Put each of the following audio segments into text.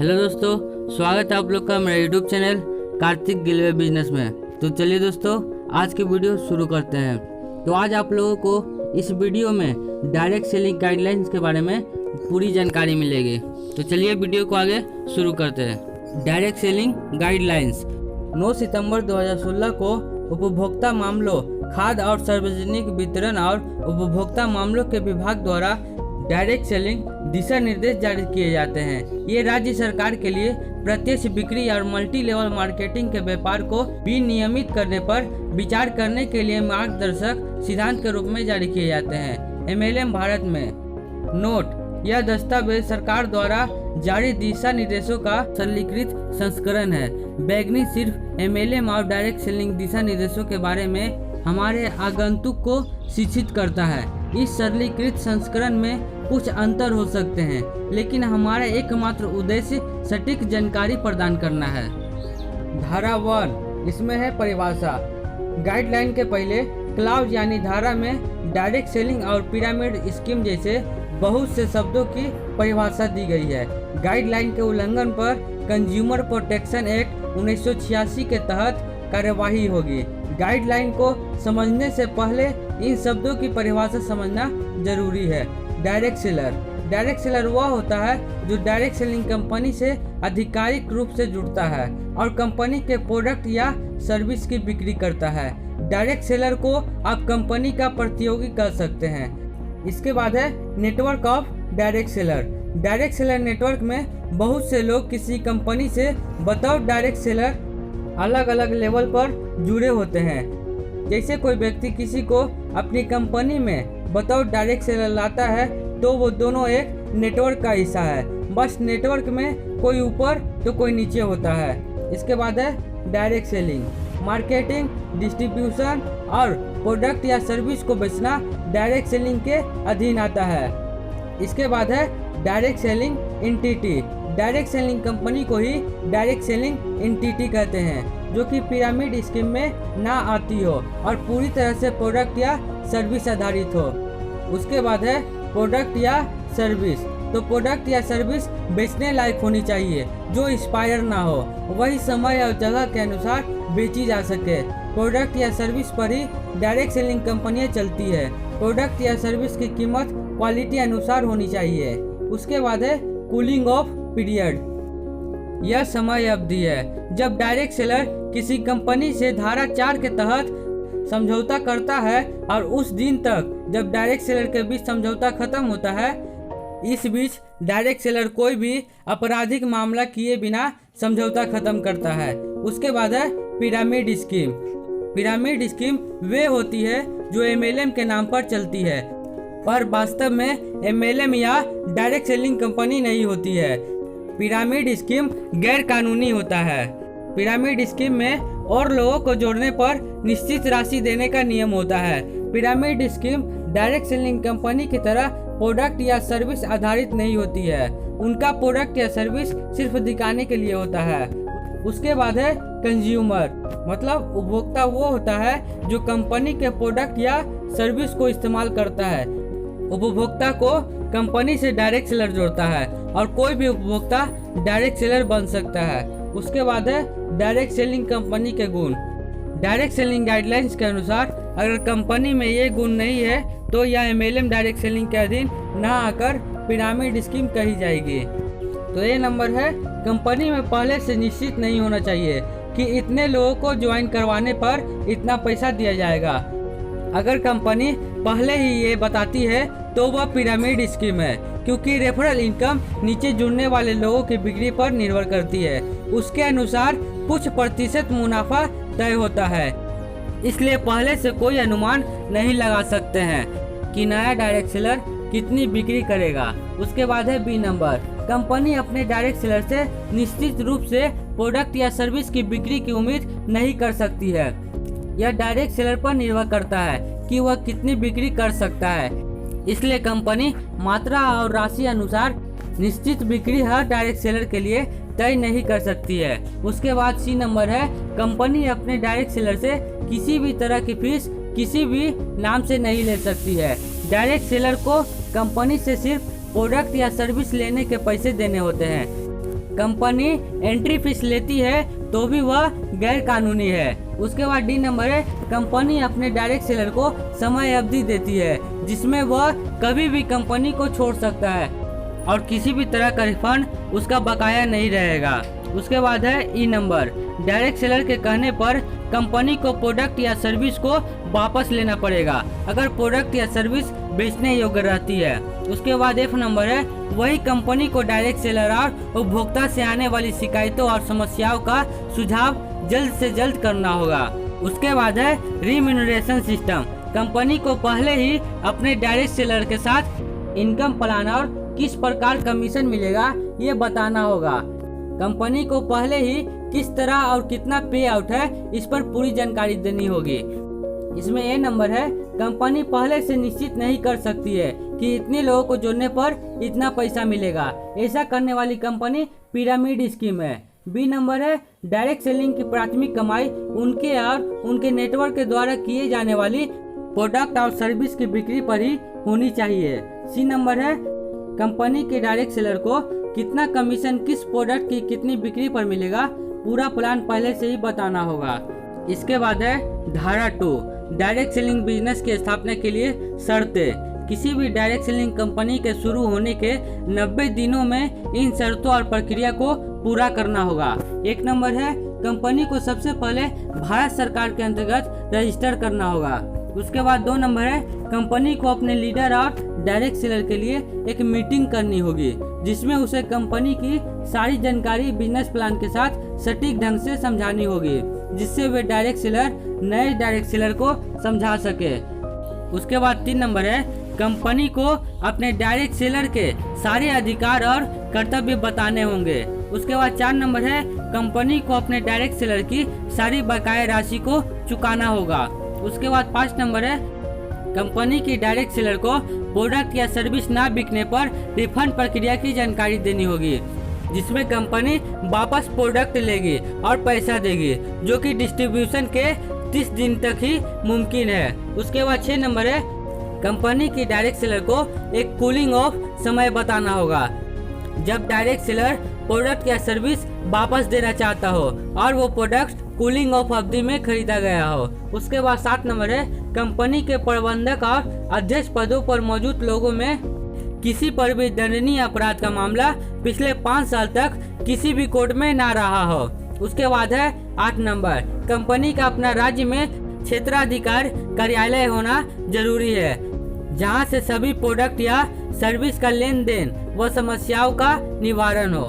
Hello दोस्तों, स्वागत है आप लोग का मेरे यूट्यूब चैनल कार्तिक गिलवे बिजनेस में। तो चलिए दोस्तों, आज की वीडियो शुरू करते हैं। तो आज आप लोगों को इस वीडियो में डायरेक्ट सेलिंग गाइडलाइंस के बारे में पूरी जानकारी मिलेगी। तो चलिए वीडियो को आगे शुरू करते हैं। डायरेक्ट सेलिंग गाइडलाइंस 9 सितंबर 2016 को उपभोक्ता मामलों, खाद्य और सार्वजनिक वितरण और उपभोक्ता मामलों के विभाग द्वारा डायरेक्ट सेलिंग दिशा निर्देश जारी किए जाते हैं। ये राज्य सरकार के लिए प्रत्यक्ष बिक्री और मल्टी लेवल मार्केटिंग के व्यापार को विनियमित करने पर विचार करने के लिए मार्गदर्शक सिद्धांत के रूप में जारी किए जाते हैं। MLM भारत में नोट, यह दस्तावेज सरकार द्वारा जारी दिशा निर्देशों का सरलीकृत संस्करण है। बैगनी सिर्फ MLM और डायरेक्ट सेलिंग दिशा निर्देशों के बारे में हमारे आगंतुक को शिक्षित करता है। इस सरलीकृत संस्करण में कुछ अंतर हो सकते हैं, लेकिन हमारा एकमात्र उद्देश्य सटीक जानकारी प्रदान करना है। धारा 1, इसमें है परिभाषा। गाइडलाइन के पहले क्लाउज यानी धारा में डायरेक्ट सेलिंग और पिरामिड स्कीम जैसे बहुत से शब्दों की परिभाषा दी गई है। गाइडलाइन के उल्लंघन पर कंज्यूमर प्रोटेक्शन एक्ट 1986 के तहत कार्यवाही होगी। गाइडलाइन को समझने से पहले इन शब्दों की परिभाषा समझना जरूरी है। डायरेक्ट सेलर वह होता है जो डायरेक्ट सेलिंग कंपनी से आधिकारिक रूप से जुड़ता है और कंपनी के प्रोडक्ट या सर्विस की बिक्री करता है। डायरेक्ट सेलर को आप कंपनी का प्रतियोगी कर सकते हैं। इसके बाद है network of direct seller. Direct seller network में बहुत से लोग किसी कंपनी से बतौर डायरेक्ट सेलर अलग अलग लेवल पर जुड़े होते हैं। जैसे कोई व्यक्ति किसी को अपनी कंपनी में बतौर डायरेक्ट सेलर लाता है तो वो दोनों एक नेटवर्क का हिस्सा है। बस नेटवर्क में कोई ऊपर तो कोई नीचे होता है। इसके बाद है डायरेक्ट सेलिंग। मार्केटिंग, डिस्ट्रीब्यूशन और प्रोडक्ट या सर्विस को बेचना डायरेक्ट सेलिंग के अधीन आता है। इसके बाद है direct selling entity. Direct selling company को ही डायरेक्ट सेलिंग एंटिटी कहते हैं, जो कि पिरामिड स्कीम में ना आती हो और पूरी तरह से प्रोडक्ट या सर्विस आधारित हो। उसके बाद है प्रोडक्ट या सर्विस। तो प्रोडक्ट या सर्विस बेचने लायक होनी चाहिए, जो एक्सपायर ना हो, वही समय और जगह के अनुसार बेची जा सके। प्रोडक्ट या सर्विस पर ही डायरेक्ट सेलिंग कंपनियां चलती है। प्रोडक्ट या सर्विस की कीमत क्वालिटी अनुसार होनी चाहिए। उसके बाद है कूलिंग ऑफ पीरियड। यह समय अवधि है जब डायरेक्ट सेलर किसी कंपनी से धारा 4 के तहत समझौता करता है और उस दिन तक जब डायरेक्ट सेलर के बीच समझौता खत्म होता है। इस बीच डायरेक्ट सेलर कोई भी आपराधिक मामला किए बिना समझौता खत्म करता है। उसके बाद है पिरामिड स्कीम। पिरामिड स्कीम वे होती है जो MLM के नाम पर चलती है, पर वास्तव में MLM या डायरेक्ट सेलिंग कंपनी नहीं होती है। पिरामिड स्कीम गैर कानूनी होता है। पिरामिड स्कीम में और लोगों को जोड़ने पर निश्चित राशि देने का नियम होता है। Pyramid scheme direct selling company की तरह प्रोडक्ट या सर्विस आधारित नहीं होती है। उनका प्रोडक्ट या सर्विस सिर्फ दिखाने के लिए होता है। उसके बाद है कंज्यूमर, मतलब उपभोक्ता वो होता है जो कंपनी के प्रोडक्ट या सर्विस को इस्तेमाल करता है। उपभोक्ता को कंपनी से डायरेक्ट सेलर जोड़ता है और कोई भी उपभोक्ता डायरेक्ट सेलर बन सकता है। उसके बाद है डायरेक्ट सेलिंग कंपनी के गुण। डायरेक्ट सेलिंग गाइडलाइंस के अनुसार अगर कंपनी में ये गुण नहीं है तो यह MLM डायरेक्ट सेलिंग के अधीन ना आकर पिरामिड स्कीम कही जाएगी। तो ये नंबर है, कंपनी में पहले से निश्चित नहीं होना चाहिए कि इतने लोगों को ज्वाइन करवाने पर इतना पैसा दिया जाएगा। अगर कंपनी पहले ही ये बताती है तो वह पिरामिड स्कीम है, क्योंकि रेफरल इनकम नीचे जुड़ने वाले लोगों की बिक्री पर निर्भर करती है। उसके अनुसार कुछ प्रतिशत मुनाफा तय होता है, इसलिए पहले से कोई अनुमान नहीं लगा सकते हैं कि नया डायरेक्ट सेलर कितनी बिक्री करेगा। उसके बाद है B नंबर। कंपनी अपने डायरेक्ट सेलर से निश्चित रूप से प्रोडक्ट या सर्विस की बिक्री की उम्मीद नहीं कर सकती है। यह डायरेक्ट सेलर पर निर्भर करता है कि वह कितनी बिक्री कर सकता है, इसलिए कंपनी मात्रा और राशि अनुसार निश्चित बिक्री हर डायरेक्ट सेलर के लिए तय नहीं कर सकती है। उसके बाद C नंबर है, कंपनी अपने डायरेक्ट सेलर से किसी भी तरह की फीस किसी भी नाम से नहीं ले सकती है। डायरेक्ट सेलर को कंपनी से सिर्फ प्रोडक्ट या सर्विस लेने के पैसे देने होते हैं। कंपनी एंट्री फीस लेती है तो भी वह गैर कानूनी है। उसके बाद डी नंबर है, कंपनी अपने डायरेक्ट सेलर को समय अवधि देती है जिसमें वह कभी भी कंपनी को छोड़ सकता है और किसी भी तरह का रिफंड उसका बकाया नहीं रहेगा। उसके बाद है ई नंबर, डायरेक्ट सेलर के कहने पर कंपनी को प्रोडक्ट या सर्विस को वापस लेना पड़ेगा अगर प्रोडक्ट या सर्विस बेचने योग्य रहती है। उसके बाद एफ नंबर है, वही कंपनी को डायरेक्ट सेलर और उपभोक्ता से आने वाली शिकायतों और समस्याओं का सुझाव जल्द से जल्द करना होगा। उसके बाद है रिम्यूनरेशन सिस्टम, कंपनी को पहले ही अपने डायरेक्ट सेलर के साथ इनकम प्लान और किस प्रकार कमीशन मिलेगा ये बताना होगा। कंपनी को पहले ही किस तरह और कितना पे आउट है इस पर पूरी जानकारी देनी होगी। इसमें ए नंबर है, कंपनी पहले से निश्चित नहीं कर सकती है कि इतने लोगों को जोड़ने पर इतना पैसा मिलेगा। ऐसा करने वाली कंपनी पिरामिड स्कीम है। बी नंबर है, डायरेक्ट सेलिंग की प्राथमिक कमाई उनके और उनके नेटवर्क के द्वारा किए जाने वाली प्रोडक्ट और सर्विस की बिक्री पर ही होनी चाहिए। सी नंबर है, कंपनी के डायरेक्ट सेलर को कितना कमीशन किस प्रोडक्ट की कितनी बिक्री पर मिलेगा पूरा प्लान पहले से ही बताना होगा। इसके बाद है धारा 2, डायरेक्ट सेलिंग बिजनेस की स्थापना के लिए शर्तें। किसी भी डायरेक्ट सेलिंग कंपनी के शुरू होने के 90 दिनों में इन शर्तों और प्रक्रिया को पूरा करना होगा। एक नंबर है, कंपनी को सबसे पहले भारत सरकार के अंतर्गत रजिस्टर करना होगा। उसके बाद 2 नंबर है, कंपनी को अपने लीडर और डायरेक्ट सेलर के लिए एक मीटिंग करनी होगी जिसमें उसे कंपनी की सारी जानकारी बिजनेस प्लान के साथ सटीक ढंग से समझानी होगी जिससे वे डायरेक्ट सेलर नए डायरेक्ट सेलर को समझा सके। उसके बाद 3 नंबर है, कंपनी को अपने डायरेक्ट सेलर के सारे अधिकार और कर्तव्य बताने होंगे। उसके बाद 4 नंबर है, कंपनी को अपने डायरेक्ट सेलर की सारी बकाया राशि को चुकाना होगा। उसके बाद 5 नंबर है, कंपनी की डायरेक्ट सेलर को प्रोडक्ट या सर्विस ना बिकने पर रिफंड प्रक्रिया की जानकारी देनी होगी जिसमें कंपनी वापस प्रोडक्ट लेगी और पैसा देगी जो कि डिस्ट्रीब्यूशन के 30 दिन तक ही मुमकिन है। उसके बाद 6 नंबर है, कंपनी की डायरेक्ट सेलर को एक कूलिंग ऑफ समय बताना होगा जब डायरेक्ट सेलर प्रोडक्ट या सर्विस वापस देना चाहता हो और वो प्रोडक्ट कूलिंग ऑफ अवधि में खरीदा गया हो। उसके बाद 7 नंबर है, कंपनी के प्रबंधक और अध्यक्ष पदों पर मौजूद लोगों में किसी पर भी दंडनीय अपराध का मामला पिछले 5 साल तक किसी भी कोर्ट में ना रहा हो। उसके बाद है 8 नंबर, कंपनी का अपना राज्य में क्षेत्राधिकार कार्यालय होना जरूरी है जहां से सभी प्रोडक्ट या सर्विस का लेन देन व समस्याओं का निवारण हो।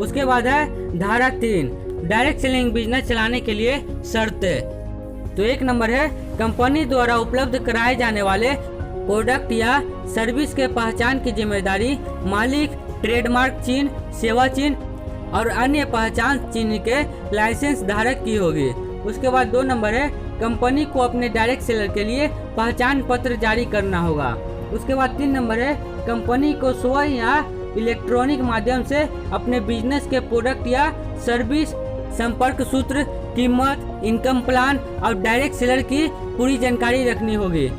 उसके बाद है धारा 3, डायरेक्ट सेलिंग बिजनेस चलाने के लिए शर्तें। तो 1 नंबर है, कंपनी द्वारा उपलब्ध कराए जाने वाले प्रोडक्ट या सर्विस के पहचान की जिम्मेदारी मालिक, ट्रेडमार्क चिन्ह, सेवा चिन्ह और अन्य पहचान चिन्ह के लाइसेंस धारक की होगी। उसके बाद 2 नंबर है, कंपनी को अपने डायरेक्ट सेलर के लिए पहचान पत्र जारी करना होगा। उसके बाद 3 नंबर है, कंपनी को स्वयं या इलेक्ट्रॉनिक माध्यम से अपने बिजनेस के प्रोडक्ट या सर्विस, संपर्क सूत्र, कीमत, इनकम प्लान और डायरेक्ट सेलर की पूरी जानकारी रखनी होगी।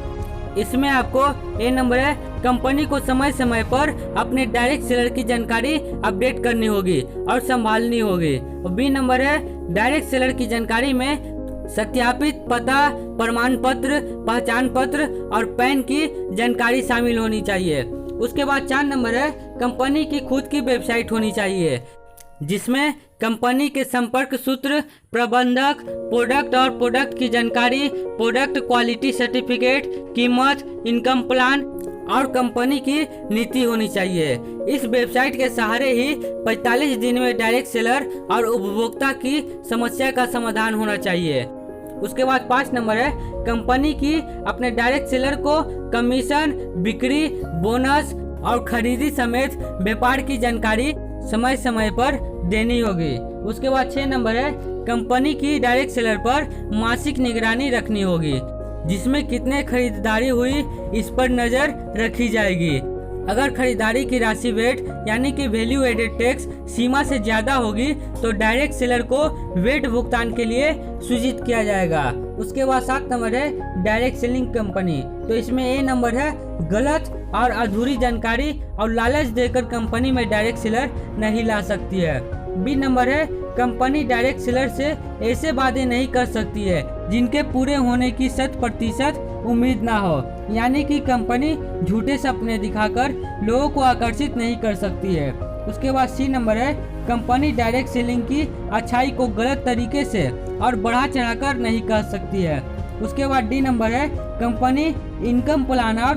इसमें आपको ए नंबर है, कंपनी को समय समय पर अपने डायरेक्ट सेलर की जानकारी अपडेट करनी होगी और संभालनी होगी। और बी नंबर है, डायरेक्ट सेलर की जानकारी में सत्यापित पता, प्रमाण पत्र, पहचान पत्र और पैन की जानकारी शामिल होनी चाहिए। उसके बाद 4 नंबर है, कंपनी की खुद की वेबसाइट होनी चाहिए जिसमें कंपनी के संपर्क सूत्र, प्रबंधक, प्रोडक्ट और प्रोडक्ट की जानकारी, प्रोडक्ट क्वालिटी सर्टिफिकेट, कीमत, इनकम प्लान और कंपनी की नीति होनी चाहिए। इस वेबसाइट के सहारे ही 45 दिन में डायरेक्ट सेलर और उपभोक्ता की समस्या का समाधान होना चाहिए। उसके बाद 5 नंबर है, कंपनी की अपने डायरेक्ट सेलर को कमीशन, बिक्री, बोनस और खरीदी समेत व्यापार की जानकारी समय समय पर देनी होगी। उसके बाद 6 नंबर है, कंपनी की डायरेक्ट सेलर पर मासिक निगरानी रखनी होगी जिसमें कितने खरीदारी हुई इस पर नजर रखी जाएगी। अगर खरीदारी की राशि वेट यानी कि वैल्यू एडेड टैक्स सीमा से ज्यादा होगी तो डायरेक्ट सेलर को वेट भुगतान के लिए सूचित किया जाएगा। उसके बाद 7 नंबर है डायरेक्ट सेलिंग कंपनी। तो इसमें ए नंबर है गलत और अधूरी जानकारी और लालच देकर कंपनी में डायरेक्ट सेलर नहीं ला सकती है। बी नंबर है कंपनी डायरेक्ट सेलर से ऐसे वादे नहीं कर सकती है जिनके पूरे होने की 100% उम्मीद ना हो, यानी कि कंपनी झूठे सपने दिखाकर लोगों को आकर्षित नहीं कर सकती है। उसके बाद सी नंबर है कंपनी डायरेक्ट सेलिंग की अच्छाई को गलत तरीके से और बढ़ा चढ़ाकर नहीं कर सकती है। उसके बाद डी नंबर है कंपनी इनकम प्लान और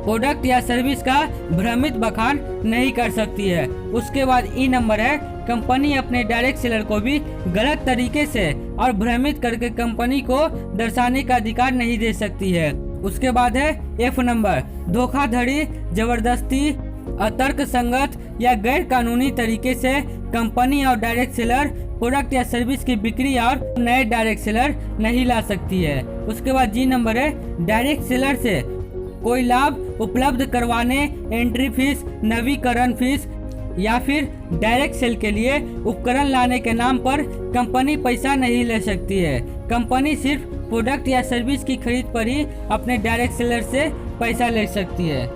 प्रोडक्ट या सर्विस का भ्रमित बखान नहीं कर सकती है। उसके बाद ई नंबर है कंपनी अपने डायरेक्ट सेलर को भी गलत तरीके से और भ्रमित करके कंपनी को दर्शाने का अधिकार नहीं दे सकती है। उसके बाद है एफ नंबर धोखाधड़ी, जबरदस्ती, अतर्क संगत या गैर कानूनी तरीके से कंपनी और डायरेक्ट सेलर प्रोडक्ट या सर्विस की बिक्री और नए डायरेक्ट सेलर नहीं ला सकती है। उसके बाद जी नंबर है डायरेक्ट सेलर से कोई लाभ उपलब्ध करवाने, एंट्री फीस, नवीकरण फीस या फिर डायरेक्ट सेल के लिए उपकरण लाने के नाम पर कंपनी पैसा नहीं ले सकती है। कंपनी सिर्फ प्रोडक्ट या सर्विस की खरीद पर ही अपने डायरेक्ट सेलर से पैसा ले सकती है।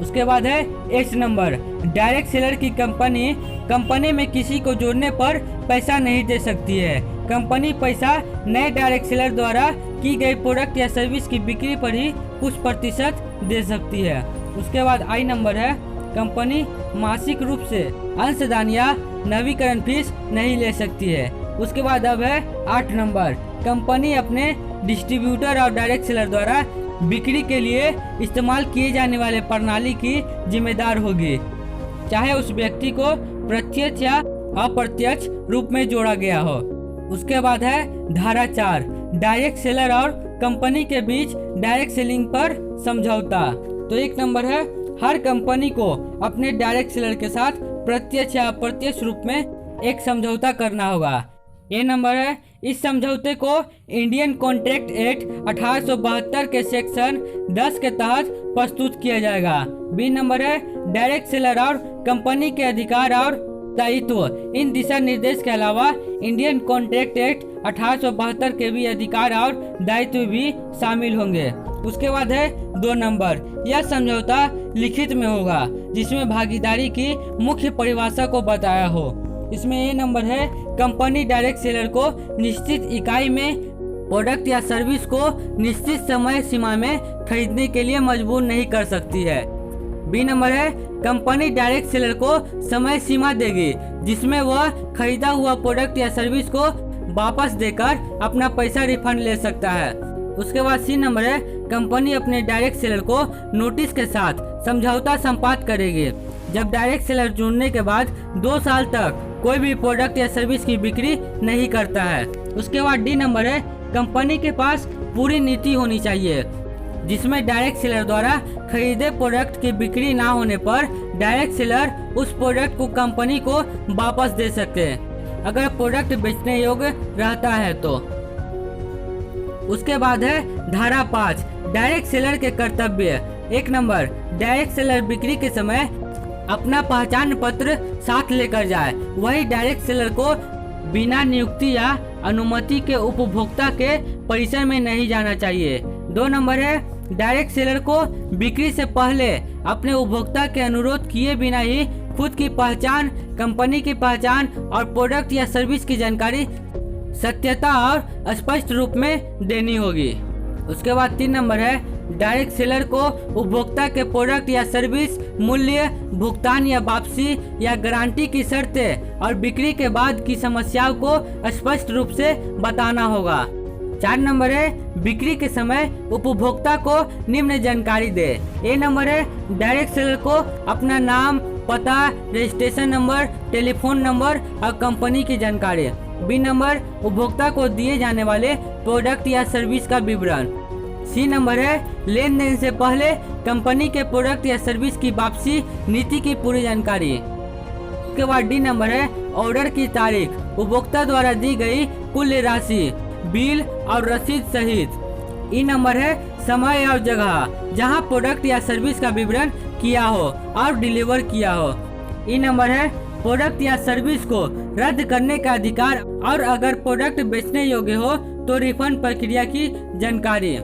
उसके बाद है एच नंबर डायरेक्ट सेलर की कंपनी में किसी को जोड़ने पर पैसा नहीं दे सकती है। कंपनी पैसा नए डायरेक्ट सेलर द्वारा की गई प्रोडक्ट या सर्विस की बिक्री पर ही कुछ प्रतिशत दे सकती है। उसके बाद आई नंबर है कंपनी मासिक रूप से अंशदान या नवीकरण फीस नहीं ले सकती है। उसके बाद अब है 8 नंबर कंपनी अपने डिस्ट्रीब्यूटर और डायरेक्ट सेलर द्वारा बिक्री के लिए इस्तेमाल किए जाने वाले प्रणाली की जिम्मेदार होगी, चाहे उस व्यक्ति को प्रत्यक्ष या अप्रत्यक्ष रूप में जोड़ा गया हो। उसके बाद है धारा 4 डायरेक्ट सेलर और कंपनी के बीच डायरेक्ट सेलिंग पर समझौता। तो एक नंबर है हर कंपनी को अपने डायरेक्ट सेलर के साथ प्रत्यक्ष या अप्रत्यक्ष रूप में एक समझौता करना होगा। ये नंबर है इस समझौते को इंडियन कॉन्ट्रैक्ट एक्ट 1872 के सेक्शन 10 के तहत प्रस्तुत किया जाएगा। बी नंबर है डायरेक्ट सेलर और कंपनी के अधिकार और दायित्व इन दिशा निर्देश के अलावा इंडियन कॉन्ट्रैक्ट एक्ट 1872 के भी अधिकार और दायित्व भी शामिल होंगे। उसके बाद है 2 नंबर यह समझौता लिखित में होगा जिसमें भागीदारी की मुख्य परिभाषा को बताया हो। इसमें ए नंबर है कंपनी डायरेक्ट सेलर को निश्चित इकाई में प्रोडक्ट या सर्विस को निश्चित समय सीमा में खरीदने के लिए मजबूर नहीं कर सकती है। बी नंबर है कंपनी डायरेक्ट सेलर को समय सीमा देगी जिसमें वह खरीदा हुआ प्रोडक्ट या सर्विस को वापस देकर अपना पैसा रिफंड ले सकता है। उसके बाद सी नंबर है कंपनी अपने डायरेक्ट सेलर को नोटिस के साथ समझौता संपादित करेगी जब डायरेक्ट सेलर जुड़ने के बाद 2 साल तक कोई भी प्रोडक्ट या सर्विस की बिक्री नहीं करता है। उसके बाद डी नंबर है कंपनी के पास पूरी नीति होनी चाहिए जिसमें डायरेक्ट सेलर द्वारा खरीदे प्रोडक्ट की बिक्री ना होने पर डायरेक्ट सेलर उस प्रोडक्ट को कंपनी को वापस दे सकते हैं अगर प्रोडक्ट बेचने योग्य रहता है तो। उसके बाद है धारा 5 डायरेक्ट सेलर के कर्तव्य। 1 नंबर डायरेक्ट सेलर बिक्री के समय अपना पहचान पत्र साथ लेकर जाए। वही डायरेक्ट सेलर को बिना नियुक्ति या अनुमति के उपभोक्ता के परिसर में नहीं जाना चाहिए। 2 नंबर है डायरेक्ट सेलर को बिक्री से पहले अपने उपभोक्ता के अनुरोध किए बिना ही खुद की पहचान, कंपनी की पहचान और प्रोडक्ट या सर्विस की जानकारी सत्यता और स्पष्ट रूप में देनी होगी। उसके बाद 3 नंबर है डायरेक्ट सेलर को उपभोक्ता के प्रोडक्ट या सर्विस मूल्य, भुगतान या वापसी या गारंटी की शर्तें और बिक्री के बाद की समस्याओं को स्पष्ट रूप से बताना होगा। 4 नंबर है बिक्री के समय उपभोक्ता को निम्न जानकारी दे। ए नंबर है डायरेक्ट सेलर को अपना नाम, पता, रजिस्ट्रेशन नंबर, टेलीफोन नंबर और कंपनी की जानकारी। बी नंबर उपभोक्ता को दिए जाने वाले प्रोडक्ट या सर्विस का विवरण। सी नंबर है लेन देन से पहले कंपनी के प्रोडक्ट या सर्विस की वापसी नीति की पूरी जानकारी। उसके बाद डी नंबर है ऑर्डर की तारीख, उपभोक्ता द्वारा दी गई कुल राशि, बिल और रसीद सहित। ई नंबर है समय और जगह जहां प्रोडक्ट या सर्विस का विवरण किया हो और डिलीवर किया हो। ई नंबर है प्रोडक्ट या सर्विस को रद्द करने का अधिकार और अगर प्रोडक्ट बेचने योग्य हो तो रिफंड प्रक्रिया की जानकारी।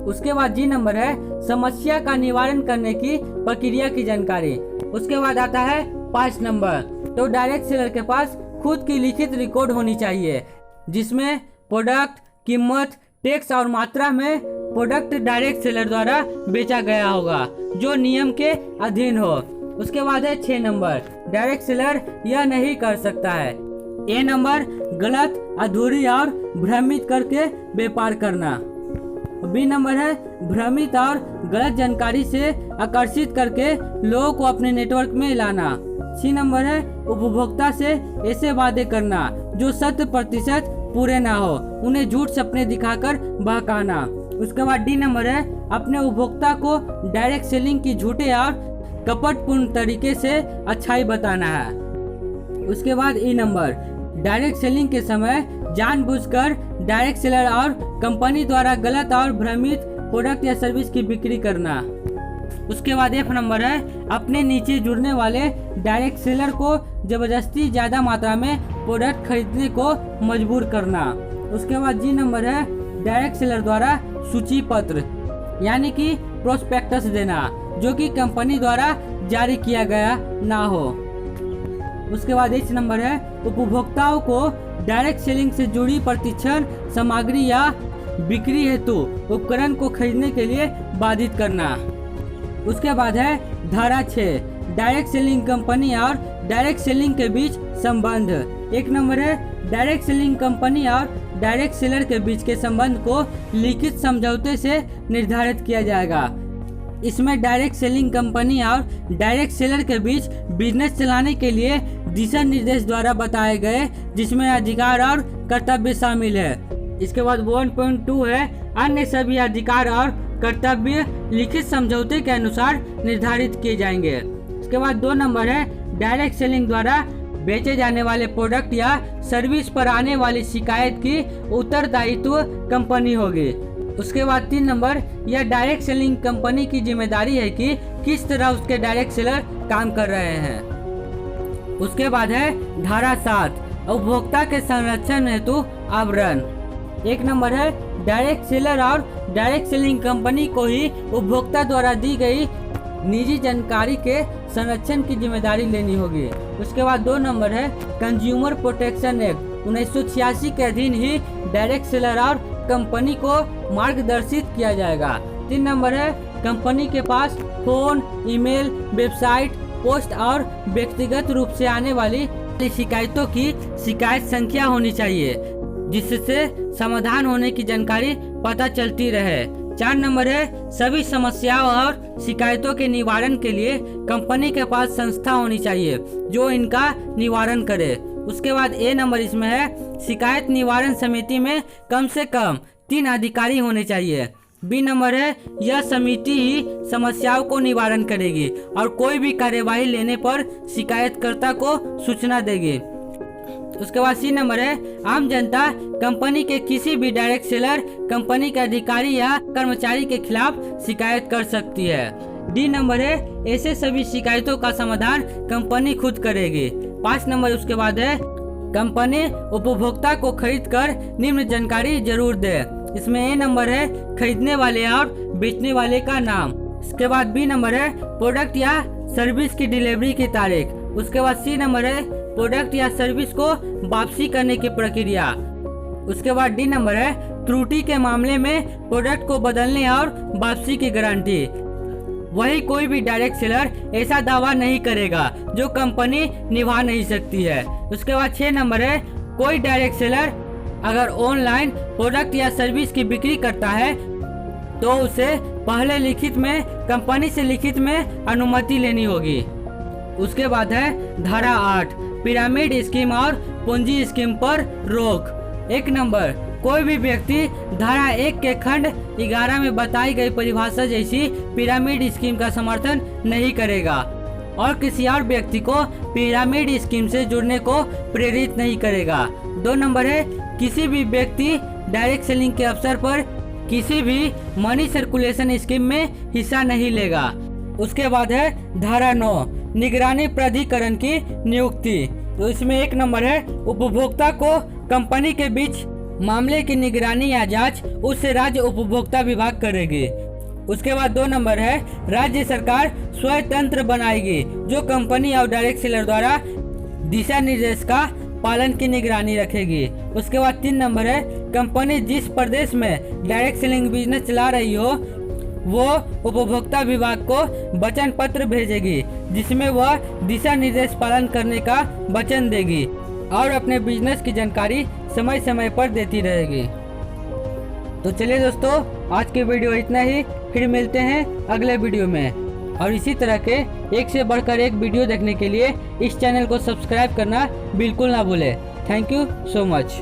उसके बाद जी नंबर है समस्या का निवारण करने की प्रक्रिया की जानकारी। उसके बाद आता है 5 नंबर, तो डायरेक्ट सेलर के पास खुद की लिखित रिकॉर्ड होनी चाहिए जिसमें प्रोडक्ट, कीमत, टैक्स और मात्रा में प्रोडक्ट डायरेक्ट सेलर द्वारा बेचा गया होगा जो नियम के अधीन हो। उसके बाद है 6 नंबर, डायरेक्ट सेलर यह नहीं कर सकता है। ए नंबर गलत, अधूरी और भ्रमित करके व्यापार करना। बी नंबर है भ्रमित और गलत जानकारी से आकर्षित करके लोगों को अपने नेटवर्क में लाना। सी नंबर है उपभोक्ता से ऐसे वादे करना जो 100% पूरे ना हो, उन्हें झूठ सपने दिखाकर बहकाना। उसके बाद डी नंबर है अपने उपभोक्ता को डायरेक्ट सेलिंग की झूठे और कपटपूर्ण तरीके से अच्छाई बताना है। उसके बाद ई नंबर डायरेक्ट सेलिंग के समय जानबूझकर डायरेक्ट सेलर और कंपनी द्वारा गलत और भ्रमित प्रोडक्ट या सर्विस की बिक्री करना। उसके बाद एफ नंबर है अपने नीचे जुड़ने वाले डायरेक्ट सेलर को जबरदस्ती ज़्यादा मात्रा में प्रोडक्ट खरीदने को मजबूर करना। उसके बाद जी नंबर है डायरेक्ट सेलर द्वारा सूची पत्र यानी कि प्रोस्पेक्टस देना जो कि कंपनी द्वारा जारी किया गया ना हो। उसके बाद एच नंबर है उपभोक्ताओं को डायरेक्ट सेलिंग से जुड़ी प्रशिक्षण सामग्री या बिक्री हेतु उपकरण को खरीदने के लिए बाधित करना। उसके बाद है धारा 6 डायरेक्ट सेलिंग कंपनी और डायरेक्ट सेलिंग के बीच संबंध। एक नंबर है डायरेक्ट सेलिंग कंपनी और डायरेक्ट सेलर के बीच के संबंध को लिखित समझौते से निर्धारित किया जाएगा। इसमें डायरेक्ट सेलिंग कंपनी और डायरेक्ट सेलर के बीच बिजनेस चलाने के लिए दिशा निर्देश द्वारा बताए गए जिसमें अधिकार और कर्तव्य शामिल है। इसके बाद 1.2 है अन्य सभी अधिकार और कर्तव्य लिखित समझौते के अनुसार निर्धारित किए जाएंगे। इसके बाद 2 नंबर है डायरेक्ट सेलिंग द्वारा बेचे जाने वाले प्रोडक्ट या सर्विस पर आने वाली शिकायत की उत्तरदायित्व कंपनी होगी। उसके बाद 3 नंबर यह डायरेक्ट सेलिंग कंपनी की जिम्मेदारी है कि किस तरह उसके डायरेक्ट सेलर काम कर रहे हैं। उसके बाद है धारा 7 उपभोक्ता के संरक्षण हेतु आवरण। एक नंबर है डायरेक्ट सेलर और डायरेक्ट सेलिंग कंपनी को ही उपभोक्ता द्वारा दी गई निजी जानकारी के संरक्षण की जिम्मेदारी लेनी होगी। उसके बाद 2 नंबर है कंज्यूमर प्रोटेक्शन एक्ट 1986 के अधीन ही डायरेक्ट सेलर और कंपनी को मार्गदर्शित किया जाएगा। 3 नंबर है कंपनी के पास फोन, ईमेल, वेबसाइट, पोस्ट और व्यक्तिगत रूप से आने वाली शिकायतों की शिकायत संख्या होनी चाहिए जिससे समाधान होने की जानकारी पता चलती रहे। 4 नंबर है सभी समस्याओं और शिकायतों के निवारण के लिए कंपनी के पास संस्था होनी चाहिए जो इनका निवारण करे। उसके बाद ए नंबर इसमें है शिकायत निवारण समिति में कम से कम 3 अधिकारी होने चाहिए। बी नंबर है यह समिति ही समस्याओं को निवारण करेगी और कोई भी कार्यवाही लेने पर शिकायतकर्ता को सूचना देगी। उसके बाद सी नंबर है आम जनता कंपनी के किसी भी डायरेक्ट सेलर, कंपनी के अधिकारी या कर्मचारी के खिलाफ शिकायत कर सकती है। डी नंबर है ऐसे सभी शिकायतों का समाधान कंपनी खुद करेगी। 5 नंबर उसके बाद है कंपनी उपभोक्ता को खरीद कर निम्न जानकारी जरूर दे। इसमें ए नंबर है खरीदने वाले और बेचने वाले का नाम। इसके बाद बी नंबर है प्रोडक्ट या सर्विस की डिलीवरी की तारीख। उसके बाद सी नंबर है प्रोडक्ट या सर्विस को वापसी करने की प्रक्रिया। उसके बाद डी नंबर है त्रुटि के मामले में प्रोडक्ट को बदलने और वापसी की गारंटी। वही कोई भी डायरेक्ट सेलर ऐसा दावा नहीं करेगा जो कंपनी निभा नहीं सकती है। उसके बाद 6 नंबर है कोई डायरेक्ट सेलर अगर ऑनलाइन प्रोडक्ट या सर्विस की बिक्री करता है तो उसे पहले लिखित में कंपनी से लिखित में अनुमति लेनी होगी। उसके बाद है धारा 8 पिरामिड स्कीम और पूंजी स्कीम पर रोक। 1 नंबर कोई भी व्यक्ति धारा 1 के खंड 11 में बताई गई परिभाषा जैसी पिरामिड स्कीम का समर्थन नहीं करेगा और किसी और व्यक्ति को पिरामिड स्कीम से जुड़ने को प्रेरित नहीं करेगा। 2 नंबर है किसी भी व्यक्ति डायरेक्ट सेलिंग के अवसर पर किसी भी मनी सर्कुलेशन स्कीम में हिस्सा नहीं लेगा। उसके बाद है धारा 9 निगरानी प्राधिकरण की नियुक्ति। तो इसमें 1 नंबर है उपभोक्ता को कंपनी के बीच मामले की निगरानी या जांच उससे राज्य उपभोक्ता विभाग करेगी। उसके बाद 2 नंबर है राज्य सरकार स्वतंत्र बनाएगी जो कंपनी और डायरेक्ट सेलर द्वारा दिशा निर्देश का पालन की निगरानी रखेगी। उसके बाद 3 नंबर है कंपनी जिस प्रदेश में डायरेक्ट सेलिंग बिजनेस चला रही हो वो उपभोक्ता विभाग को वचन पत्र भेजेगी जिसमें वह दिशा निर्देश पालन करने का वचन देगी और अपने बिजनेस की जानकारी समय समय पर देती रहेगी। तो चलिए दोस्तों, आज की वीडियो इतना ही, फिर मिलते हैं अगले वीडियो में। और इसी तरह के एक से बढ़कर एक वीडियो देखने के लिए इस चैनल को सब्सक्राइब करना बिल्कुल ना भूलें। Thank you so much.